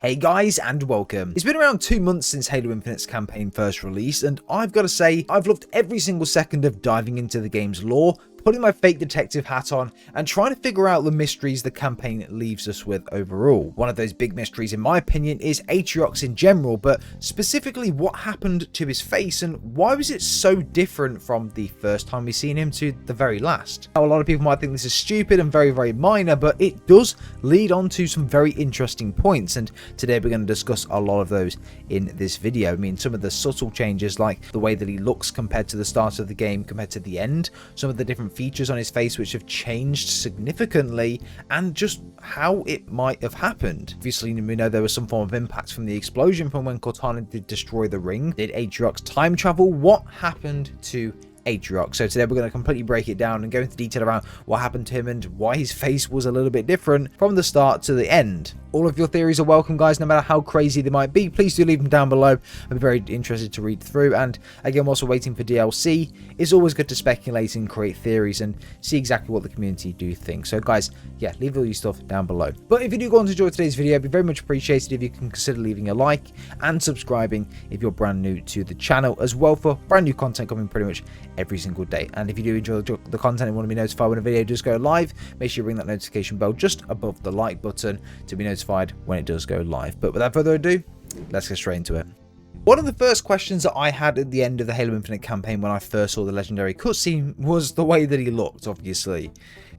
Hey guys, and welcome. It's been around 2 months since Halo Infinite's campaign first released, and I've got to say, I've loved every single second of diving into the game's lore, putting my fake detective hat on, and trying to figure out the mysteries the campaign leaves us with overall. One of those big mysteries, in my opinion, is Atriox in general, but specifically what happened to his face and why was it so different from the first time we seen him to the very last. Now, a lot of people might think this is stupid and very minor, but it does lead on to some very interesting points, and today we're going to discuss a lot of those in this video. I mean, some of the subtle changes, like the way that he looks compared to the start of the game compared to the end, some of the different features on his face which have changed significantly, and just how it might have happened. Obviously, we know there was some form of impact from the explosion from when Cortana did destroy the ring. Did Atriox time travel? What happened to Atriox? So today we're going to completely break it down and go into detail around what happened to him and why his face was a little bit different from the start to the end. All of your theories are welcome, guys, no matter how crazy they might be. Please do leave them down below. I'd be very interested to read through. And again, whilst we're waiting for DLC, it's always good to speculate and create theories and see exactly what the community do think. So guys, yeah, leave all your stuff down below. But if you do go on to enjoy today's video, it'd be very much appreciated if you can consider leaving a like and subscribing if you're brand new to the channel as well, for brand new content coming pretty much every single day. And if you do enjoy the content and want to be notified when a video does go live, make sure you ring that notification bell just above the like button to be notified when it does go live. But without further ado, let's get straight into it. One of the first questions that I had at the end of the Halo Infinite campaign when I first saw the legendary cutscene was the way that he looked. Obviously,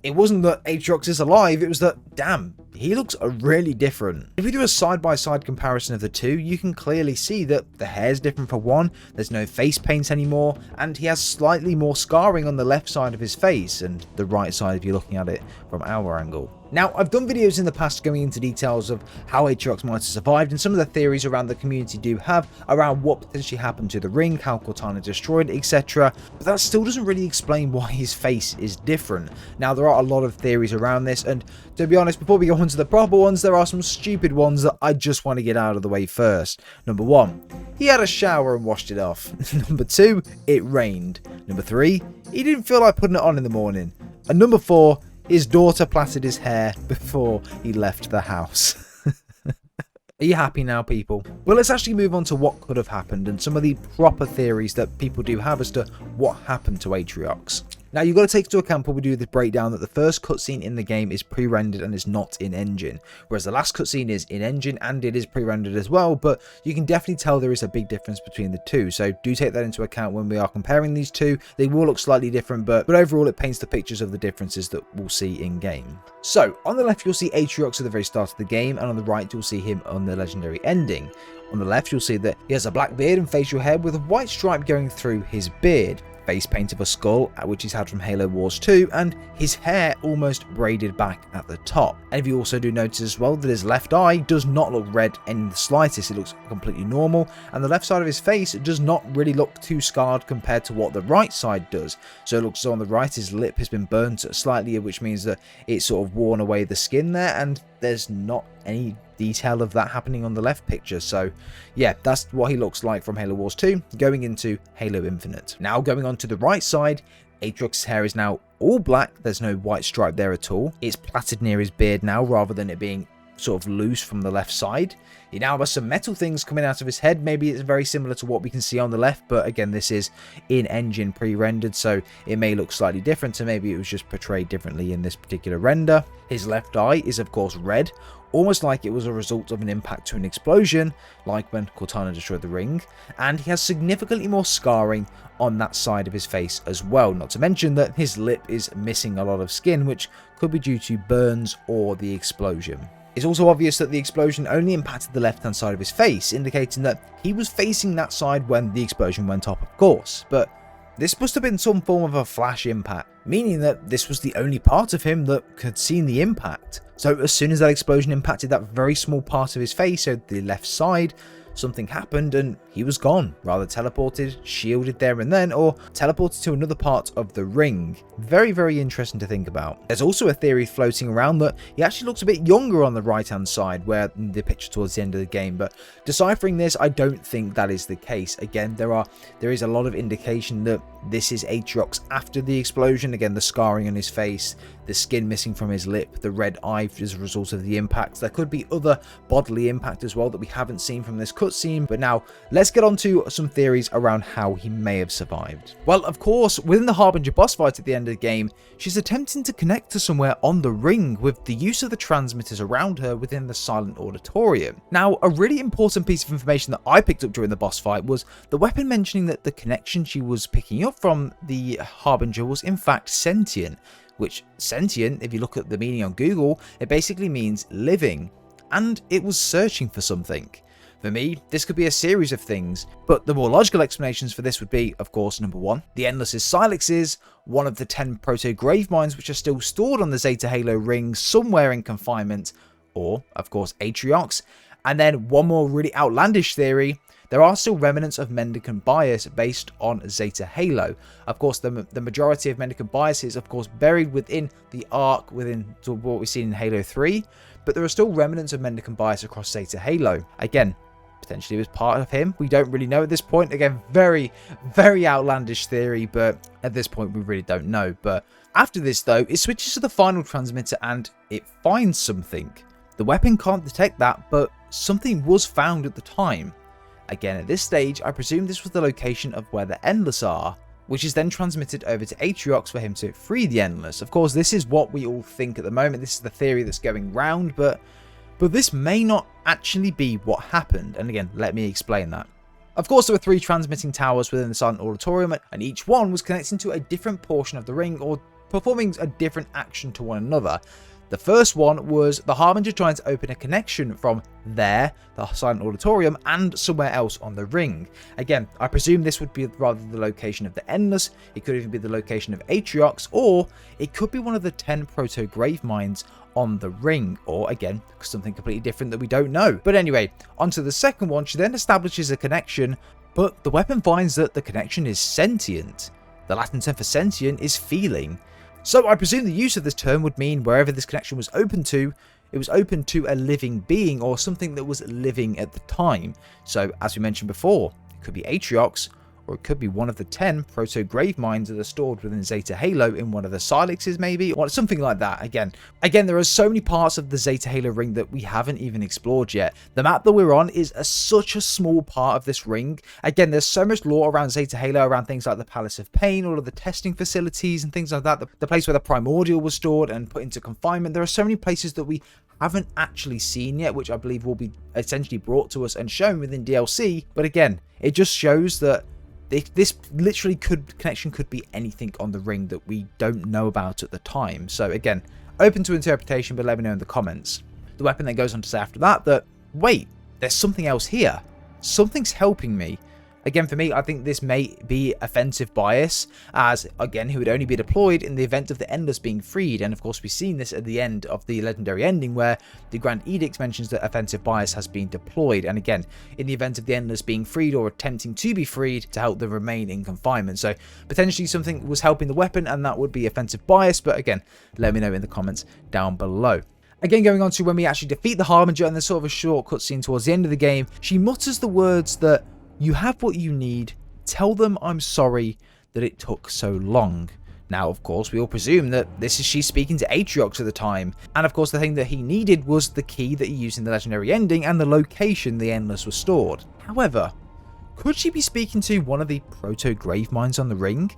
it wasn't that Atriox is alive, it was that, damn, he looks really different. If we do a side-by-side comparison of the two, you can clearly see that the hair's different for one, there's no face paint anymore, and he has slightly more scarring on the left side of his face, and the right side if you're looking at it from our angle. Now, I've done videos in the past going into details of how Atriox might have survived and some of the theories around the community do have around what potentially happened to the ring, how Cortana destroyed it, etc. But that still doesn't really explain why his face is different. Now, there are a lot of theories around this, and to be honest, before we go on to the proper ones, there are some stupid ones that I just want to get out of the way first. Number 1, he had a shower and washed it off. Number 2, it rained. Number 3, he didn't feel like putting it on in the morning. And number 4, his daughter plaited his hair before he left the house. Are you happy now, people? Well, let's actually move on to what could have happened and some of the proper theories that people do have as to what happened to Atriox. Now, you've got to take into account when we do this breakdown that the first cutscene in the game is pre-rendered and is not in-engine, whereas the last cutscene is in-engine and it is pre-rendered as well, but you can definitely tell there is a big difference between the two, so do take that into account when we are comparing these two. They will look slightly different, but overall it paints the pictures of the differences that we'll see in-game. So, on the left you'll see Atriox at the very start of the game, and on the right you'll see him on the legendary ending. On the left you'll see that he has a black beard and facial hair with a white stripe going through his beard. Face paint of a skull, which he's had from Halo Wars 2, and his hair almost braided back at the top. And if you also do notice as well that his left eye does not look red in the slightest, it looks completely normal, and the left side of his face does not really look too scarred compared to what the right side does. So it looks as on the right his lip has been burnt slightly, which means that it's sort of worn away the skin there, and there's not any detail of that happening on the left picture. So yeah, that's what he looks like from Halo Wars 2 going into Halo Infinite. Now going on to the right side, Atriox's hair is now all black, there's no white stripe there at all. It's plaited near his beard now rather than it being sort of loose from the left side. He now has some metal things coming out of his head. Maybe it's very similar to what we can see on the left, but again, this is in-engine pre-rendered, so it may look slightly different, so maybe it was just portrayed differently in this particular render. His left eye is of course red, almost like it was a result of an impact to an explosion, like when Cortana destroyed the ring, and he has significantly more scarring on that side of his face as well, not to mention that his lip is missing a lot of skin, which could be due to burns or the explosion. It's also obvious that the explosion only impacted the left-hand side of his face, indicating that he was facing that side when the explosion went off, of course, but this must have been some form of a flash impact, meaning that this was the only part of him that had seen the impact. So as soon as that explosion impacted that very small part of his face, so the left side, something happened and he was gone, rather teleported, shielded there and then, or teleported to another part of the ring. Very, very interesting to think about. There's also a theory floating around that he actually looks a bit younger on the right hand side, where the picture towards the end of the game, but deciphering this, I don't think that is the case. Again, there is a lot of indication that this is Atriox after the explosion. Again, the scarring on his face, the skin missing from his lip, the red eye as a result of the impact. There could be other bodily impact as well that we haven't seen from this cutscene. But now let's get on to some theories around how he may have survived. Well, of course, within the Harbinger boss fight at the end of the game, she's attempting to connect to somewhere on the ring with the use of the transmitters around her within the silent auditorium. Now, a really important piece of information that I picked up during the boss fight was the weapon mentioning that the connection she was picking up from the Harbinger was in fact sentient, which sentient, if you look at the meaning on Google, it basically means living, and it was searching for something. For me, this could be a series of things, but the more logical explanations for this would be, of course, number 1, the Endless's Silexes, one of the 10 proto-grave mines which are still stored on the Zeta Halo ring somewhere in confinement, or, of course, Atriox. And then one more really outlandish theory: there are still remnants of Mendicant bias based on Zeta Halo. Of course, the majority of Mendicant bias is, of course, buried within the arc, within what we've seen in Halo 3, but there are still remnants of Mendicant bias across Zeta Halo. Again, potentially was part of him. We don't really know at this point. Again, very, very outlandish theory, but at this point we really don't know. But after this, though, it switches to the final transmitter and it finds something. The weapon can't detect that, but something was found at the time. Again, at this stage, I presume this was the location of where the Endless are, which is then transmitted over to Atriox for him to free the Endless. Of course, this is what we all think at the moment. This is the theory that's going round, but this may not actually be what happened. And again, let me explain that. Of course, there were 3 transmitting towers within the silent auditorium, and each one was connecting to a different portion of the ring or performing a different action to one another. The first one was the Harbinger trying to open a connection from there, the silent auditorium, and somewhere else on the ring. Again, I presume this would be rather the location of the Endless. It could even be the location of Atriox, or it could be one of the 10 proto-grave mines on the ring, or again, something completely different that we don't know. But anyway, onto the second one. She then establishes a connection, but the weapon finds that the connection is sentient. The Latin term for sentient is feeling. So I presume the use of this term would mean wherever this connection was open to, it was open to a living being or something that was living at the time. So as we mentioned before, it could be Atriox, or it could be one of the 10 proto-grave mines that are stored within Zeta Halo in one of the Silexes maybe, or something like that. Again, there are so many parts of the Zeta Halo ring that we haven't even explored yet. The map that we're on is such a small part of this ring. Again, there's so much lore around Zeta Halo, around things like the Palace of Pain, all of the testing facilities and things like that, the place where the Primordial was stored and put into confinement. There are so many places that we haven't actually seen yet, which I believe will be essentially brought to us and shown within DLC. But again, it just shows that this literally connection could be anything on the ring that we don't know about at the time. So again, open to interpretation, but let me know in the comments. The weapon then goes on to say after that, wait, there's something else here. Something's helping me. Again, for me, I think this may be offensive bias, as, again, he would only be deployed in the event of the Endless being freed. And, of course, we've seen this at the end of the Legendary Ending, where the Grand Edict mentions that offensive bias has been deployed. And, again, in the event of the Endless being freed or attempting to be freed to help them remain in confinement. So, potentially something was helping the weapon, and that would be offensive bias. But, again, let me know in the comments down below. Again, going on to when we actually defeat the Harbinger, and there's sort of a short cutscene towards the end of the game, she mutters the words that, "You have what you need. Tell them I'm sorry that it took so long." Now, of course, we all presume that this is she speaking to Atriox at the time. And, of course, the thing that he needed was the key that he used in the Legendary Ending and the location the Endless was stored. However, could she be speaking to one of the proto-grave mines on the ring?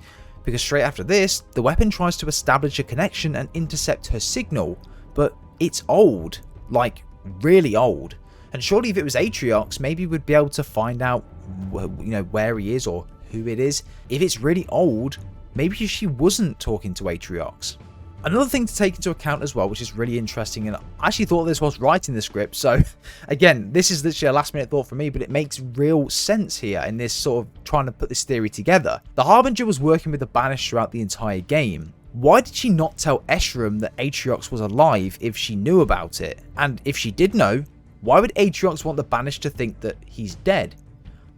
Because straight after this, the weapon tries to establish a connection and intercept her signal. But it's old. Like, really old. And surely if it was Atriox, maybe we'd be able to find out, where he is or who it is. If it's really old, maybe she wasn't talking to Atriox. Another thing to take into account as well, which is really interesting, and I actually thought this was writing the script, so again, this is literally a last minute thought for me, but it makes real sense here in this sort of trying to put this theory together. The Harbinger was working with the Banished throughout the entire game. Why did she not tell Escharum that Atriox was alive if she knew about it? And if she did know, Why would Atriox want the Banished to think that he's dead?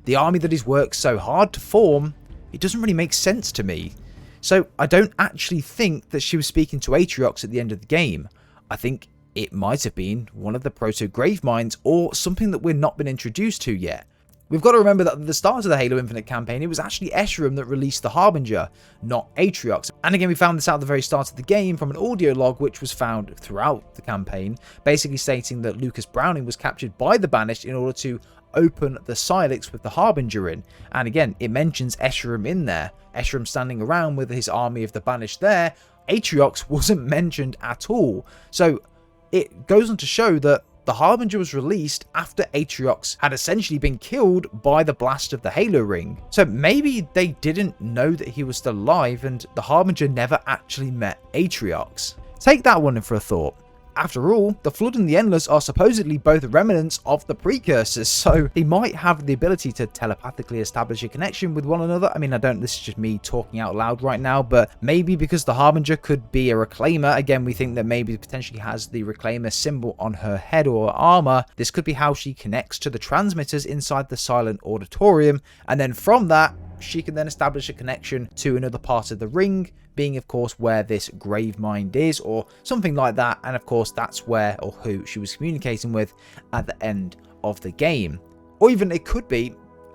The army that he's worked so hard to form, it doesn't really make sense to me. So I don't actually think that she was speaking to Atriox at the end of the game. I think it might have been one of the proto Gravemind or something that we've not been introduced to yet. We've got to remember that at the start of the Halo Infinite campaign, it was actually Escharum that released the Harbinger, not Atriox. And again, we found this out at the very start of the game from an audio log which was found throughout the campaign, basically stating that Lucas Browning was captured by the Banished in order to open the Silex with the Harbinger in. And again, it mentions Escharum in there. Escharum standing around with his army of the Banished there. Atriox wasn't mentioned at all. So it goes on to show that the Harbinger was released after Atriox had essentially been killed by the blast of the Halo ring. So maybe they didn't know that he was still alive and the Harbinger never actually met Atriox. Take that one in for a thought. After all, the Flood and the Endless are supposedly both remnants of the Precursors, so they might have the ability to telepathically establish a connection with one another. I mean, this is just me talking out loud right now, but maybe because the Harbinger could be a Reclaimer, again, we think that maybe potentially has the Reclaimer symbol on her head or armor. This could be how she connects to the transmitters inside the Silent Auditorium, and then from that, she can then establish a connection to another part of the ring, being of course where this Gravemind is or something like that, and of course that's where or who she was communicating with at the end of the game. Or even it could be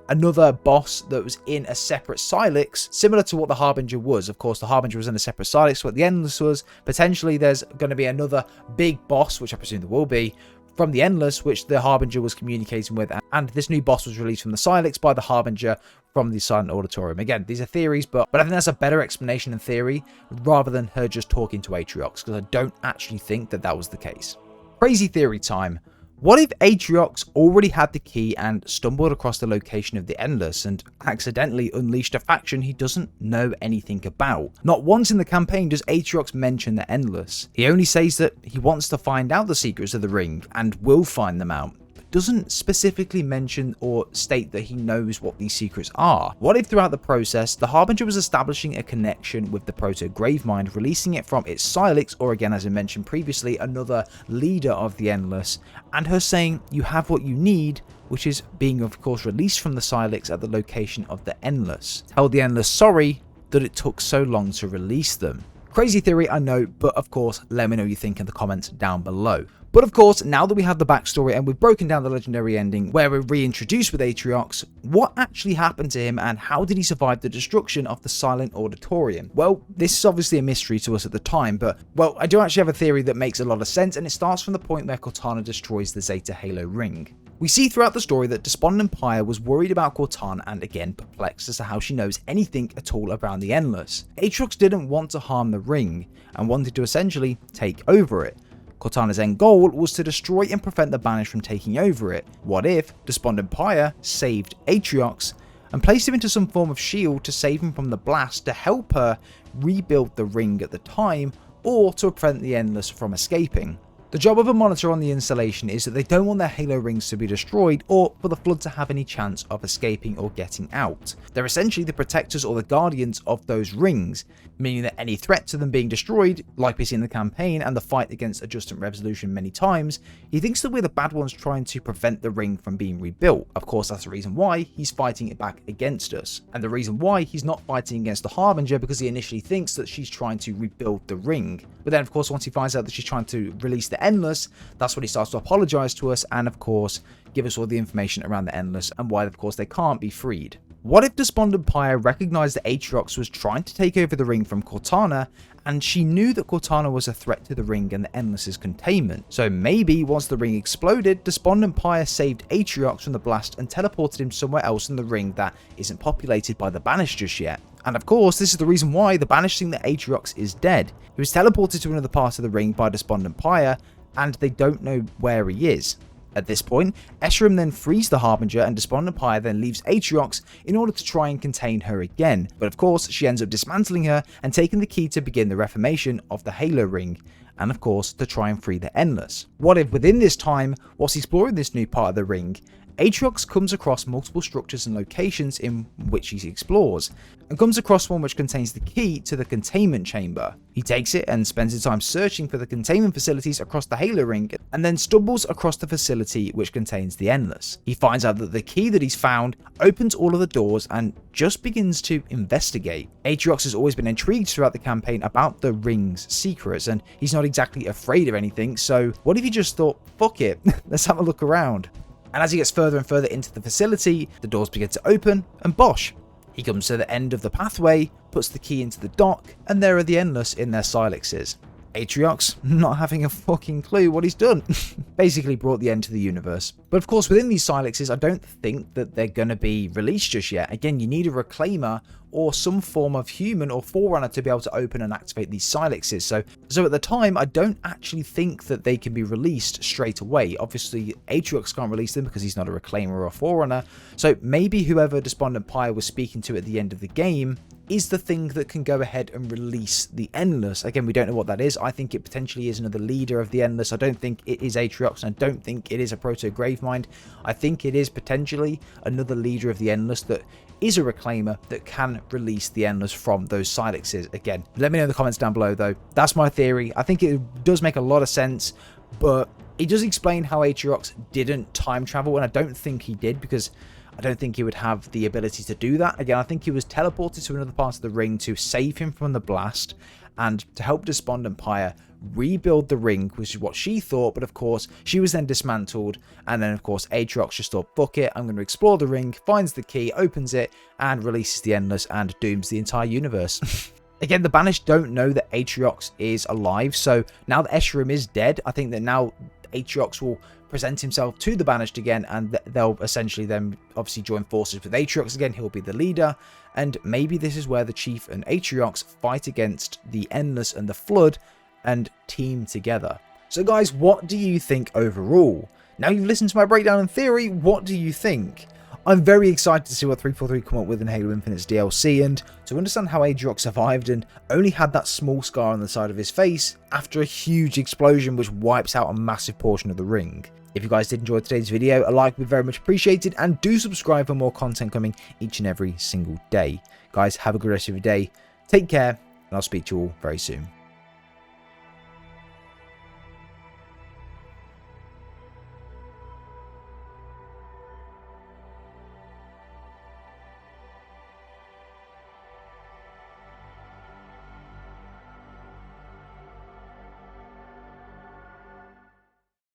another boss that was in a separate Silex, similar to what the Harbinger was. Of course the Harbinger was in a separate Silex, what the Endless was. Potentially there's going to be another big boss, which I presume there will be, from the Endless, which the Harbinger was communicating with, and this new boss was released from the Silex by the Harbinger from the Silent Auditorium. Again, these are theories, but I think that's a better explanation in theory, rather than her just talking to Atriox, because I don't actually think that that was the case. Crazy theory time. What if Atriox already had the key and stumbled across the location of the Endless and accidentally unleashed a faction he doesn't know anything about? Not once in the campaign does Atriox mention the Endless. He only says that he wants to find out the secrets of the ring and will find them out. Doesn't specifically mention or state that he knows what these secrets are. What if throughout the process, the Harbinger was establishing a connection with the Proto Gravemind, releasing it from its Silex, or again, as I mentioned previously, another leader of the Endless, and her saying, you have what you need, which is being of course released from the Silex at the location of the Endless. Tell the Endless sorry that it took so long to release them. Crazy theory, I know, but of course, let me know what you think in the comments down below. But of course, now that we have the backstory and we've broken down the legendary ending where we're reintroduced with Atriox, what actually happened to him and how did he survive the destruction of the Silent Auditorium? Well, this is obviously a mystery to us at the time, but well, I do actually have a theory that makes a lot of sense, and it starts from the point where Cortana destroys the Zeta Halo ring. We see throughout the story that Despondent Pyre was worried about Cortana and again perplexed as to how she knows anything at all around the Endless. Atriox didn't want to harm the ring and wanted to essentially take over it. Cortana's end goal was to destroy and prevent the Banished from taking over it. What if Despondent Pyre saved Atriox and placed him into some form of shield to save him from the blast to help her rebuild the ring at the time, or to prevent the Endless from escaping? The job of a monitor on the installation is that they don't want their Halo rings to be destroyed or for the Flood to have any chance of escaping or getting out. They're essentially the protectors or the guardians of those rings, meaning that any threat to them being destroyed, like we see in the campaign and the fight against Adjustant Resolution many times, he thinks that we're the bad ones trying to prevent the ring from being rebuilt. Of course, that's the reason why he's fighting it back against us, and the reason why he's not fighting against the Harbinger, because he initially thinks that she's trying to rebuild the ring. But then of course, once he finds out that she's trying to release the Endless, that's when he starts to apologize to us and of course give us all the information around the Endless and why of course they can't be freed. What if Despondent Pyre recognized that Atriox was trying to take over the ring from Cortana, and she knew that Cortana was a threat to the ring and the Endless's containment? So maybe once the ring exploded, Despondent Pyre saved Atriox from the blast and teleported him somewhere else in the ring that isn't populated by the Banished just yet. And of course, this is the reason why the Banished think that Atriox is dead. He was teleported to another part of the ring by Despondent Pyre, and they don't know where he is. At this point, Escharum then frees the Harbinger and Despondent Pyre then leaves Atriox in order to try and contain her again, but of course she ends up dismantling her and taking the key to begin the reformation of the Halo ring, and of course to try and free the Endless. What if within this time, whilst exploring this new part of the ring, Atriox comes across multiple structures and locations in which he explores, and comes across one which contains the key to the containment chamber. He takes it and spends his time searching for the containment facilities across the Halo ring, and then stumbles across the facility which contains the Endless. He finds out that the key that he's found opens all of the doors and just begins to investigate. Atriox has always been intrigued throughout the campaign about the ring's secrets, and he's not exactly afraid of anything, so what if he just thought, fuck it, let's have a look around. And as he gets further and further into the facility, the doors begin to open, and bosh, he comes to the end of the pathway, puts the key into the dock, and there are the Endless in their Silexes. Atriox, not having a fucking clue what he's done, basically brought the end to the universe. But of course, within these Silexes, I don't think that they're going to be released just yet. Again, you need a Reclaimer or some form of human or Forerunner to be able to open and activate these Silexes. So at the time, I don't actually think that they can be released straight away. Obviously, Atriox can't release them because he's not a Reclaimer or a Forerunner. So maybe whoever Despondent Pyre was speaking to at the end of the game is the thing that can go ahead and release the Endless. Again, we don't know what that is. I think it potentially is another leader of the Endless. I don't think it is Atriox, and I don't think it is a Proto Gravemind. I think it is potentially another leader of the Endless that is a Reclaimer that can release the Endless from those Silexes. Again, let me know in the comments down below though. That's my theory. I think it does make a lot of sense, but it does explain how Atriox didn't time travel, and I don't think he did, because I don't think he would have the ability to do that. Again, I think he was teleported to another part of the ring to save him from the blast and to help Despondent Pyre rebuild the ring, which is what she thought. But of course, she was then dismantled. And then, of course, Atriox just thought, fuck it, I'm going to explore the ring, finds the key, opens it, and releases the Endless and dooms the entire universe. Again, the Banished don't know that Atriox is alive. So now that Escharum is dead, I think that now Atriox will present himself to the Banished again, and they'll essentially then obviously join forces with Atriox again. He'll be the leader, and maybe this is where the Chief and Atriox fight against the Endless and the Flood and team together. So guys, what do you think overall? Now you've listened to my breakdown and theory, what do you think? I'm very excited to see what 343 come up with in Halo Infinite's DLC, and to understand how Atriox survived and only had that small scar on the side of his face after a huge explosion which wipes out a massive portion of the ring. If you guys did enjoy today's video, a like would be very much appreciated, and do subscribe for more content coming each and every single day. Guys, have a good rest of your day, take care, and I'll speak to you all very soon.